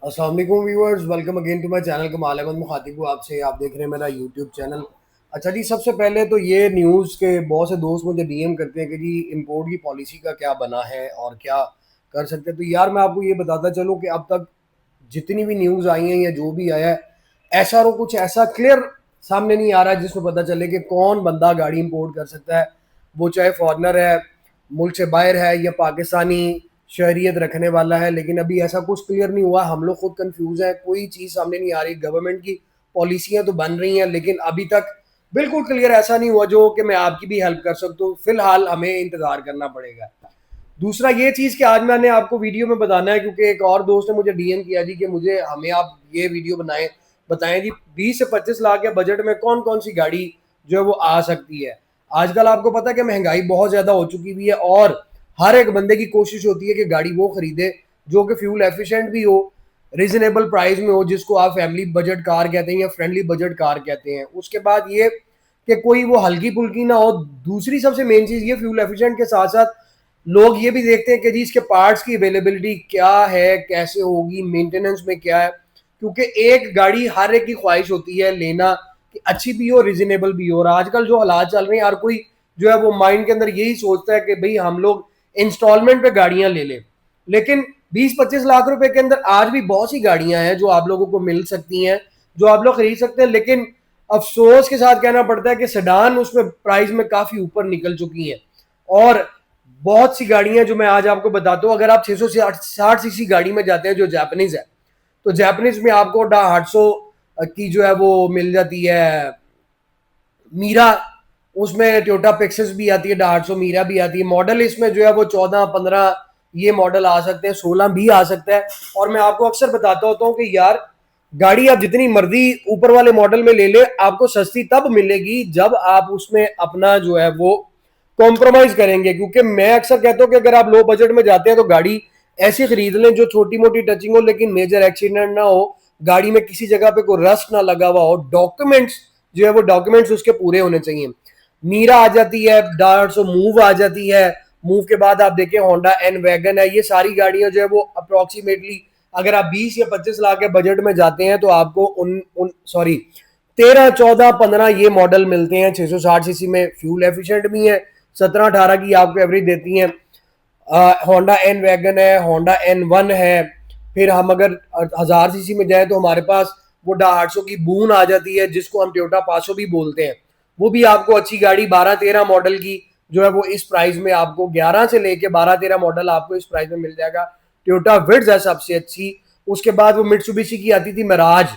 अस्सलाम वालेकुम viewers, welcome again to my channel. Kamal Ahmed मुखातिब हूँ आपसे। आप देख रहे हैं मेरा यूट्यूब चैनल। अच्छा जी, सबसे पहले तो ये न्यूज़ के बहुत से दोस्त मुझे डीएम करते हैं कि जी इंपोर्ट की पॉलिसी का क्या बना है और क्या कर सकते हैं। तो यार मैं आपको ये बताता चलूँ कि अब तक जितनी भी न्यूज़ आई हैं या जो भी आया है, ऐसा रो कुछ ऐसा क्लियर सामने नहीं आ रहा है जिसमें पता चले कि कौन बंदा गाड़ी इंपोर्ट कर सकता है। वो चाहे फॉरनर है, मुल्क से बाहर है, या पाकिस्तानी शहरियत रखने वाला है। लेकिन अभी ऐसा कुछ क्लियर नहीं हुआ। हम लोग खुद कंफ्यूज हैं, कोई चीज़ सामने नहीं आ रही। गवर्नमेंट की पॉलिसियां तो बन रही हैं लेकिन अभी तक बिल्कुल क्लियर ऐसा नहीं हुआ जो कि मैं आपकी भी हेल्प कर सकता हूँ। फिलहाल हमें इंतजार करना पड़ेगा। दूसरा ये चीज़ कि आज मैंने आपको वीडियो में बताना है क्योंकि एक और दोस्त ने मुझे डीएम किया जी कि मुझे हमें आप ये वीडियो बनाएं, बताएं जी 20 से 25 लाख के बजट में कौन कौन सी गाड़ी जो है वो आ सकती है। आजकल आपको पता है कि महंगाई बहुत ज़्यादा हो चुकी हुई है और हर एक बंदे की कोशिश होती है कि गाड़ी वो खरीदे जो कि फ्यूल एफिशिएंट भी हो, रिजनेबल प्राइस में हो, जिसको आप फैमिली बजट कार कहते हैं या फ्रेंडली बजट कार कहते हैं। उसके बाद ये कि कोई वो हल्की फुल्की ना हो। दूसरी सबसे मेन चीज़ ये फ्यूल एफिशिएंट के साथ साथ लोग ये भी देखते हैं कि जी इसके पार्ट्स की अवेलेबिलिटी क्या है, कैसे होगी, मेंटेनेंस में क्या है। क्योंकि एक गाड़ी हर एक की ख्वाहिश होती है लेना कि अच्छी भी हो, रिजनेबल भी हो। और आजकल जो हालात चल रहे हैं, हर कोई जो है वो माइंड के अंदर यही सोचता है कि भाई हम लोग इंस्टॉलमेंट पे गाड़ियां ले लें। लेकिन 20-25 लाख रुपए के अंदर आज भी बहुत सी गाड़ियां हैं जो आप लोगों को मिल सकती हैं, जो आप लोग खरीद सकते हैं। लेकिन अफसोस के साथ कहना पड़ता है कि सेडान उसमें प्राइस में काफी ऊपर निकल चुकी हैं। और बहुत सी गाड़ियां जो मैं आज आपको बताता हूँ, अगर आप 660 सीसी गाड़ी में जाते हैं जो जापानीज है, तो जापानीज में आपको 800 की जो है वो मिल जाती है मीरा। उसमें टोयोटा पिक्सेस भी आती है, 800 मीरा भी आती है। मॉडल इसमें जो है वो 14-15 ये मॉडल आ सकते हैं, 16 भी आ सकता है। और मैं आपको अक्सर बताता होता हूँ कि यार गाड़ी आप जितनी मर्जी ऊपर वाले मॉडल में ले ले, आपको सस्ती तब मिलेगी जब आप उसमें अपना जो है वो कॉम्प्रोमाइज करेंगे। क्योंकि मैं अक्सर कहता हूँ कि अगर आप लो बजट में जाते हैं तो गाड़ी ऐसी खरीद लें जो छोटी मोटी टचिंग हो लेकिन मेजर एक्सीडेंट ना हो, गाड़ी में किसी जगह पे कोई रस्ट ना लगा हुआ हो, डॉक्यूमेंट्स जो है वो डॉक्यूमेंट्स उसके पूरे होने चाहिए। मीरा आ जाती है, 800 मूव आ जाती है। मूव के बाद आप देखें होंडा एन वैगन है। ये सारी गाड़ियां जो है वो अप्रोक्सीमेटली अगर आप 20 या 25 लाख के बजट में जाते हैं तो आपको उन उन सॉरी 13, 14, 15 ये मॉडल मिलते हैं 660 सीसी में। फ्यूल एफिशिएंट भी है, 17-18 की आपको एवरेज देती हैं। होंडा एन वैगन है, होंडा N1 है। फिर हम अगर 1000 सीसी में जाए तो हमारे पास वो 800 की बून आ जाती है जिसको हम टोयोटा पासो भी बोलते हैं। वो भी आपको अच्छी गाड़ी 12-13 मॉडल की जो है वो इस प्राइस में आपको 11 से लेके 12-13 मॉडल आपको इस प्राइस में मिल जाएगा। टोयोटा विड्स है सबसे अच्छी। उसके बाद वो मिट्सुबिशी की आती थी मिराज,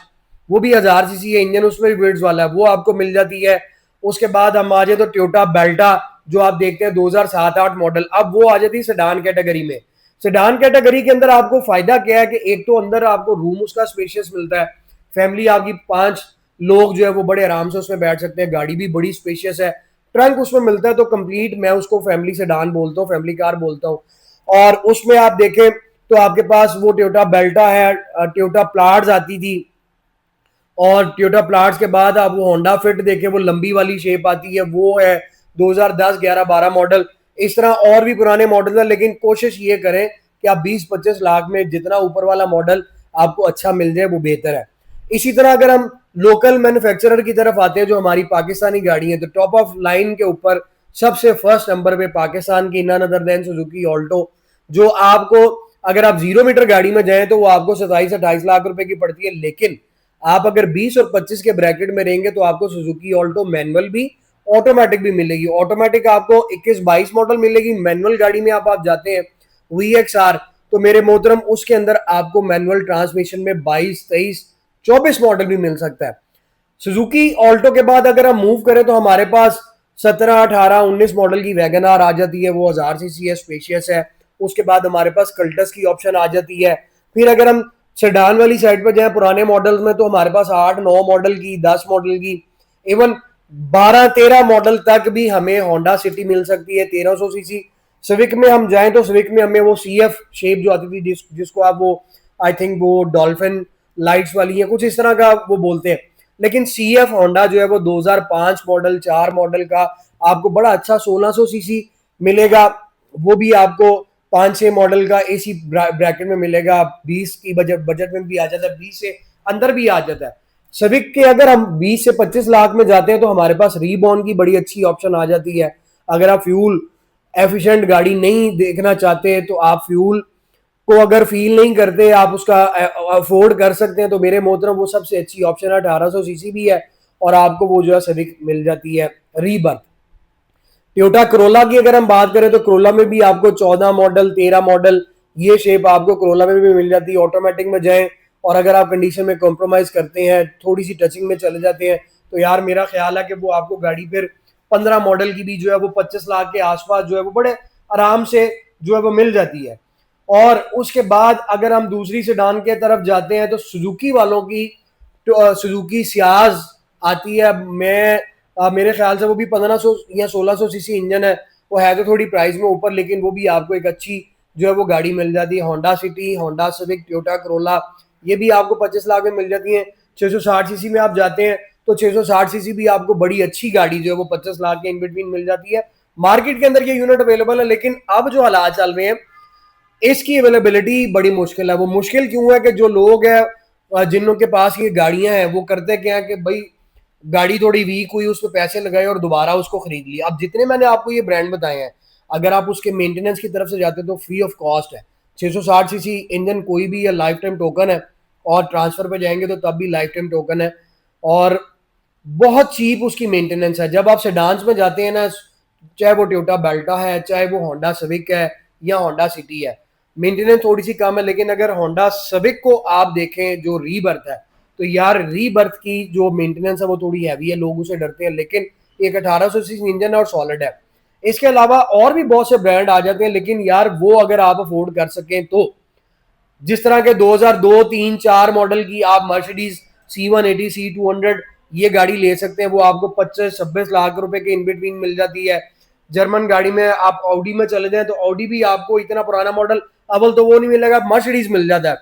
वो भी 1000 सीसी है, इंजन उसमें भी विड्स वाला है, वो आपको मिल जाती है। उसके बाद हम आ जाए तो टोयोटा बेल्टा जो आप देखते हैं 2007-8 मॉडल, अब वो आ जाती है सेडान कैटेगरी में। सेडान कैटेगरी के अंदर आपको फायदा क्या है कि एक तो अंदर आपको रूम उसका स्पेशियस मिलता है। फैमिली आपकी 5 लोग जो है वो बड़े आराम से उसमें बैठ सकते हैं। गाड़ी भी बड़ी स्पेशियस है। ट्रंक उसमें मिलता है तो कंप्लीट मैं उसको फैमिली सेडान बोलता हूँ, फैमिली कार बोलता हूँ। और उसमें आप देखें तो आपके पास वो टोयोटा बेल्टा है, टोयोटा प्लाट्स आती थी। और टोयोटा प्लाट्स के बाद आप वो होंडा फिट देखें, वो लंबी वाली शेप आती है, वो है 2010, 11, 12 मॉडल। इस तरह और भी पुराने मॉडल है। लेकिन कोशिश ये करें कि आप 20-25 लाख में जितना ऊपर वाला मॉडल आपको अच्छा मिल जाए वो बेहतर है। इसी तरह अगर हम लोकल मैन्युफैक्चरर की तरफ आते हैं जो हमारी पाकिस्तानी गाड़ी है, तो टॉप ऑफ लाइन के ऊपर सबसे फर्स्ट नंबर पे पाकिस्तान की none other than Suzuki Alto, जो आपको अगर आप 0 मीटर गाड़ी में जाएं तो वो आपको 27-28 लाख रुपए की पड़ती है। लेकिन आप अगर 20 और 25 के ब्रैकेट में रहेंगे तो आपको सुजुकी ऑल्टो मैनुअल भी ऑटोमेटिक भी मिलेगी। ऑटोमेटिक आपको 21-22 मॉडल मिलेगी। मैनुअल गाड़ी में आप जाते हैं VXR, तो मेरे मोहतरम उसके अंदर आपको मैनुअल ट्रांसमिशन में 22, 23, 24 मॉडल भी मिल सकता है। सुजुकी ऑल्टो के बाद अगर हम मूव करें तो हमारे पास 17, 18, 19 मॉडल की वैगन आर आ जाती है, वो 1000 सीसी है, स्पेशियस है। उसके बाद हमारे पास कल्टस की ऑप्शन आ जाती है। फिर अगर हम सेडान वाली साइड पर जाए पुराने मॉडल्स में, तो हमारे पास 8-9 मॉडल की, 10 मॉडल की, इवन 12-13 मॉडल तक भी हमें होंडा सिटी मिल सकती है 1300 सीसी। सिविक में हम जाएं तो सिविक में हमें वो CF शेप जो आती थी जिसको आप वो आई थिंक वो डॉल्फिन लाइट्स वाली है, कुछ इस तरह का वो बोलते हैं। लेकिन CF होंडा जो है वो 2005 मॉडल, 4 मॉडल का आपको बड़ा अच्छा 1600 सीसी मिलेगा। वो भी आपको 5-6 मॉडल का एसी ब्रैकेट में मिलेगा, 20 की बजट में भी आ जाता है, 20 से अंदर भी आ जाता है। सिविक के अगर हम 20 से 25 लाख में जाते हैं तो हमारे पास रीबॉर्न की बड़ी अच्छी ऑप्शन आ जाती है। अगर आप फ्यूल एफिशिएंट गाड़ी नहीं देखना चाहते तो आप फ्यूल को अगर फील नहीं करते, आप उसका अफोर्ड कर सकते हैं, तो मेरे मोहतरम वो सबसे अच्छी ऑप्शन है। 1800 सीसी भी है और आपको वो जो है सिविक मिल जाती है रीबर्थ। टोयोटा क्रोला की अगर हम बात करें तो क्रोला में भी आपको 14 मॉडल 13 मॉडल ये शेप आपको क्रोला में भी मिल जाती है। ऑटोमेटिक में जाएं और अगर आप कंडीशन में कॉम्प्रोमाइज करते हैं, थोड़ी सी टचिंग में चले जाते हैं, तो यार मेरा ख्याल है कि वो आपको गाड़ी फिर 15 मॉडल की भी जो है वो 25 लाख के आसपास जो है वो बड़े आराम से जो है वो मिल जाती है। और उसके बाद अगर हम दूसरी सेडान के तरफ जाते हैं तो सुजुकी वालों की सुजुकी सियाज आती है। मेरे ख्याल से वो भी 1500 या 1600 सीसी इंजन है। वो है तो थोड़ी प्राइस में ऊपर, लेकिन वो भी आपको एक अच्छी जो है वो गाड़ी मिल जाती है। Honda city, Honda civic, Toyota Corolla ये भी आपको 25 लाख में मिल जाती है। 660 सीसी में आप जाते हैं तो 660 सीसी भी आपको बड़ी अच्छी गाड़ी जो है वो 25 लाख के इन बिटवीन मिल जाती है। मार्केट के अंदर ये यूनिट अवेलेबल है, लेकिन अब जो हालात चल रहे हैं इसकी अवेलेबिलिटी बड़ी मुश्किल है। वो मुश्किल क्यों है कि जो लोग हैं जिन के पास ये गाड़ियां हैं वो करते क्या है कि भाई गाड़ी थोड़ी वीक हुई, उस पर पैसे लगाए और दोबारा उसको खरीद लिया। अब जितने मैंने आपको ये ब्रांड बताए हैं, अगर आप उसके मेंटेनेंस की तरफ से जाते हैं तो फ्री ऑफ कॉस्ट है। 660 सीसी इंजन कोई भी है, लाइफ टाइम टोकन है, और ट्रांसफर पे जाएंगे तो तब भी लाइफ टाइम टोकन है, और बहुत चीप उसकी मेंटेनेंस है। जब आप सेडान्स में जाते हैं ना, चाहे वो टोयोटा बेल्टा है, चाहे वो होंडा सिविक है या होंडा सिटी है, मेंटेनेंस थोड़ी सी कम है। लेकिन अगर होंडा सिविक को आप देखें जो रीबर्थ है, तो यार रीबर्थ की जो मेंटेनेंस है वो थोड़ी हैवी है, लोग उसे डरते हैं, लेकिन एक 1800 सीसी इंजन है और सॉलिड है। इसके अलावा और भी बहुत से ब्रांड आ जाते हैं, लेकिन यार वो अगर आप अफोर्ड कर सकें तो जिस तरह के 2002, 3, 4 मॉडल की आप मर्सिडीज C180, C200 ये गाड़ी ले सकते हैं। वो आपको 25-26 लाख रुपए के इन बिटवीन मिल जाती है। जर्मन गाड़ी में आप ऑडी में चले जाएं तो ऑडी भी आपको इतना पुराना मॉडल अव्वल तो वो नहीं मिलेगा, मर्सिडीज मिल जाता है।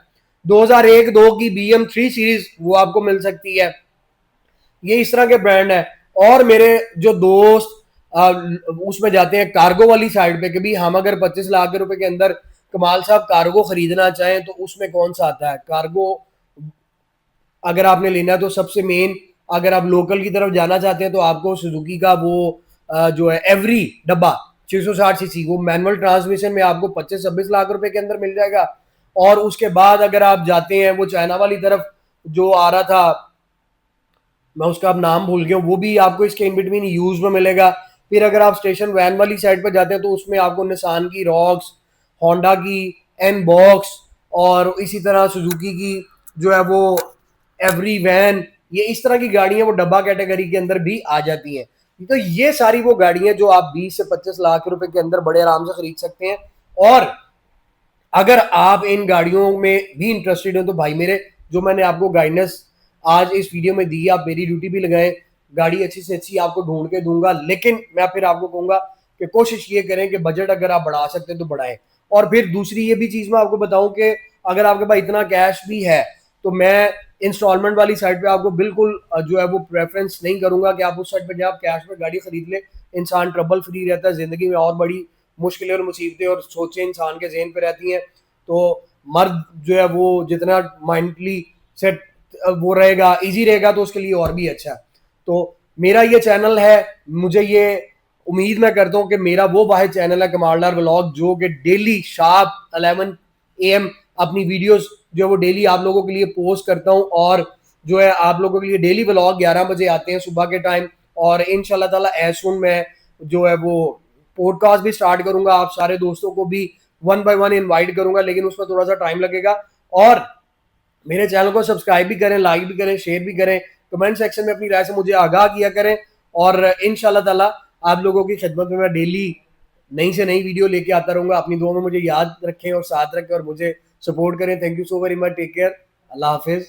2001-2 की BM3 सीरीज वो आपको मिल सकती है। ये इस तरह के ब्रांड है। और मेरे जो दोस्त उसमें जाते हैं कार्गो वाली साइड पे कि भी हम अगर 25 लाख रुपए के अंदर कमाल साहब कार्गो खरीदना चाहें तो उसमें कौन सा आता है कार्गो। अगर आपने लेना है तो सबसे मेन, अगर आप लोकल की तरफ जाना चाहते हैं तो आपको सुजुकी का वो जो है एवरी डब्बा 660 सीसी वो मैनुअल ट्रांसमिशन में आपको 25-26 लाख रुपए के अंदर मिल जाएगा। और उसके बाद अगर आप जाते हैं वो चाइना वाली तरफ जो आ रहा था, मैं उसका अब नाम भूल गया, वो भी आपको इसके इन बिटवीन यूज में मिलेगा। फिर अगर आप स्टेशन वैन वाली साइड पर जाते हैं तो उसमें आपको निसान की रॉक्स, होंडा की एन बॉक्स, और इसी तरह सुजुकी की जो है वो एवरी वैन, ये इस तरह की गाड़ियां वो डब्बा कैटेगरी के अंदर भी आ जाती हैं। तो ये सारी वो गाड़ियां जो आप 20 से 25 लाख रुपए के अंदर बड़े आराम से खरीद सकते हैं। और अगर आप इन गाड़ियों में भी इंटरेस्टेड हो तो भाई मेरे, जो मैंने आपको गाइडेंस आज इस वीडियो में दी, आप मेरी ड्यूटी भी लगाएं, गाड़ी अच्छी से अच्छी आपको ढूंढ के दूंगा। लेकिन मैं फिर आपको कहूंगा कि कोशिश ये करें कि बजट अगर आप बढ़ा सकते हैं तो बढ़ाएं। और फिर दूसरी ये भी चीज मैं आपको बताऊं कि अगर आपके पास इतना कैश भी है तो मैं इंस्टॉलमेंट वाली साइड पे आपको बिल्कुल जो है वो प्रेफरेंस नहीं करूंगा कि आप उस साइड पे जब आप कैश में गाड़ी खरीद ले। इंसान ट्रबल फ्री रहता है, जिंदगी में और बड़ी मुश्किलें और मुसीबतें और सोचें इंसान के जहन पे रहती हैं। तो मर्द जो है वो जितना माइंडली सेट वो रहेगा, इजी रहेगा, तो उसके लिए और भी अच्छा है। तो मेरा ये चैनल है, मुझे ये उम्मीद मैं करता हूँ कि मेरा वो वाहिद चैनल है कमालदार व्लॉग, जो कि डेली शार्प 11 AM अपनी वीडियोस जो है वो डेली आप लोगों के लिए पोस्ट करता हूँ। और जो है आप लोगों के लिए डेली व्लॉग 11 बजे आते हैं सुबह के टाइम। और इंशाल्लाह ताला एज सुन मैं जो है वो पॉडकास्ट भी स्टार्ट करूंगा, आप सारे दोस्तों को भी 1 by 1 इनवाइट करूंगा, लेकिन उसमें थोड़ा सा टाइम लगेगा। और मेरे चैनल को सब्सक्राइब भी करें, लाइक भी करें, शेयर भी करें, कमेंट सेक्शन में अपनी राय से मुझे आगाह किया करें। और इंशाल्लाह ताला आप लोगों की खिदमत में मैं डेली नई से नई वीडियो लेके आता रहूंगा। अपनी दुआ में मुझे याद रखें और साथ रखें और मुझे सपोर्ट करें। Thank you so very much, take care, अल्लाह हाफिज।